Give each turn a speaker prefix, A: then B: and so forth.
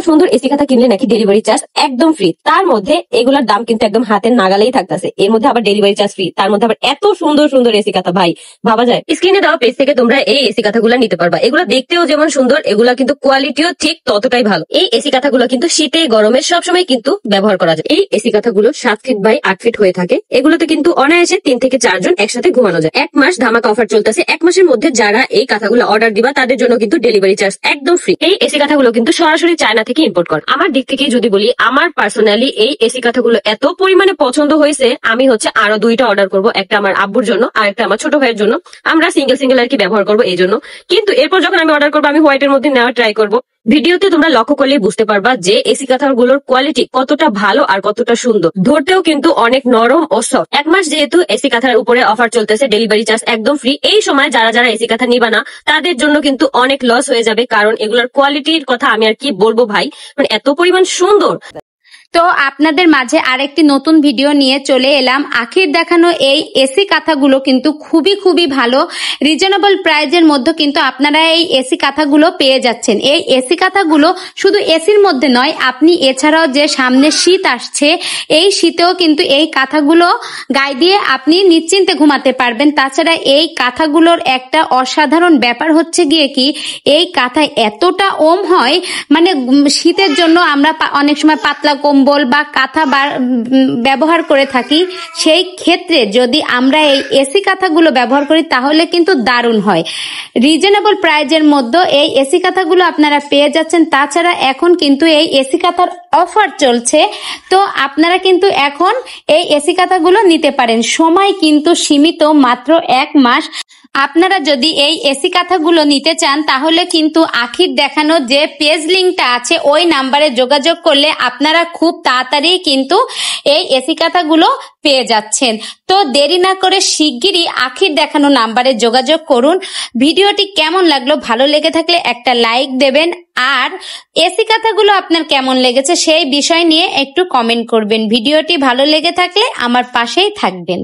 A: সুন্দর এসি খাতা কিনলে নাকি ডেলিভারি চার্জ একদম ফ্রি, তার মধ্যে এগুলোর দাম কিন্তু একদম হাতের নাগালেই থাকতেছে, এর মধ্যে আবার ডেলিভারি চার্জ ফ্রি, তার মধ্যে আবার এত সুন্দর সুন্দর এসি খাতা, ভাই ভাবা যায়। স্ক্রিনে দেওয়া পেজ থেকে তোমরা এই এসি কাঁথাগুলো নিতে পারবা। এগুলো দেখতেও যেমন সুন্দর, এগুলা কিন্তু কোয়ালিটিও ঠিক ততটাই ভালো। এই এসি কাঁথাগুলো কিন্তু শীতে গরমে সবসময় কিন্তু ব্যবহার করা যায়। এই এসি কাঁথাগুলো 7 ফিট বাই 8 ফিট হয়ে থাকে। এগুলোতে কিন্তু অনায়াসে 3 থেকে 4 জন একসাথে ঘুমানো যায়। 1 মাস ধামাকা অফার চলতেছে। 1 মাসের মধ্যে যারা এই কাঁথাগুলো অর্ডার দিবা তাদের জন্য কিন্তু ডেলিভারি চার্জ একদম ফ্রি। এই এসি কাঁথাগুলো কিন্তু সরাসরি চায়না থেকে ইম্পোর্ট করে। আমার দিক থেকে যদি বলি, আমার পার্সোনালি এই এসি কাঁথাগুলো এত পরিমাণে পছন্দ হয়েছে, আমি হচ্ছে আরো 2টা অর্ডার করব, একটা আমার আব্বুর জন্য আর একটা আমার ছোট ভাইয়ের জন্য। আমরা সিঙ্গেল সিঙ্গেল আর কি ব্যবহার করবো এই জন্য। কিন্তু এরপর যখন আমি অর্ডার করবো, আমি হোয়াইটের মধ্যে নেওয়ার ট্রাই করবো। ভিডিওতে তোমরা লক্ষ্য করলেই বুঝতে পারবা যে এসি কাঁথাগুলোর কোয়ালিটি কতটা ভালো আর কতটা সুন্দর। ধরতেও কিন্তু অনেক নরম ও সফট। 1 মাস যেহেতু এসি কাঁথার উপরে অফার চলতেছে, ডেলিভারি চার্জ একদম ফ্রি। এই সময় যারা যারা এসি কাঁথা নিবা না তাদের জন্য কিন্তু অনেক লস হয়ে যাবে, কারণ এগুলোর কোয়ালিটির কথা আমি আর কি বলবো ভাই, মানে এত পরিমাণ সুন্দর।
B: তো আপনাদের মাঝে আরেকটি নতুন ভিডিও নিয়ে চলে এলাম। আখির দেখানো এই এসি কাঁথাগুলো কিন্তু খুবই ভালো, রিজনেবল প্রাইজের মধ্যে কিন্তু আপনারা এই এসি কাঁথাগুলো পেয়ে যাচ্ছেন। এই এসি কাঁথাগুলো শুধু এসির মধ্যে নয়, আপনি এছাড়াও যে সামনে শীত আসছে, এই শীতেও কিন্তু এই কাঁথাগুলো গায়ে দিয়ে আপনি নিশ্চিন্তে ঘুমাতে পারবেন। তাছাড়া এই কাঁথাগুলোর একটা অসাধারণ ব্যাপার হচ্ছে গিয়ে কি, এই কাঁথায় এতটা ওম হয়, মানে শীতের জন্য আমরা অনেক সময় পাতলা কম্বল বা কাঁথা ব্যবহার করে থাকি, সেই ক্ষেত্রে যদি আমরা এই এসি কাঁথাগুলো ব্যবহার করি তাহলে কিন্তু দারুণ হয়। রিজনেবল প্রাইজের মধ্যে এই এসি কাঁথাগুলো আপনারা পেয়ে যাচ্ছেন। তাছাড়া এখন কিন্তু এই এসি কাঁথার অফার চলছে, তো আপনারা কিন্তু এখন এই এসি কাঁথাগুলো নিতে পারেন। সময় কিন্তু সীমিত, মাত্র 1 মাস। আপনারা যদি এই এসি কাঁথাগুলো নিতে চান তাহলে কিন্তু আখির দেখানো যে পেজ লিংকটা আছে ওই নাম্বারে যোগাযোগ করলে আপনারা খুব তাড়াতাড়ি কিন্তু এই এসি কাঁথাগুলো পেয়ে যাচ্ছেন। তো দেরি না করে শিগগিরই আখির দেখানো নাম্বারে যোগাযোগ করুন। ভিডিওটি কেমন লাগলো, ভালো লেগে থাকলে একটা লাইক দেবেন, আর এসি কাঁথাগুলো আপনার কেমন লেগেছে সেই বিষয় নিয়ে একটু কমেন্ট করবেন। ভিডিওটি ভালো লেগে থাকলে আমার পাশেই থাকবেন।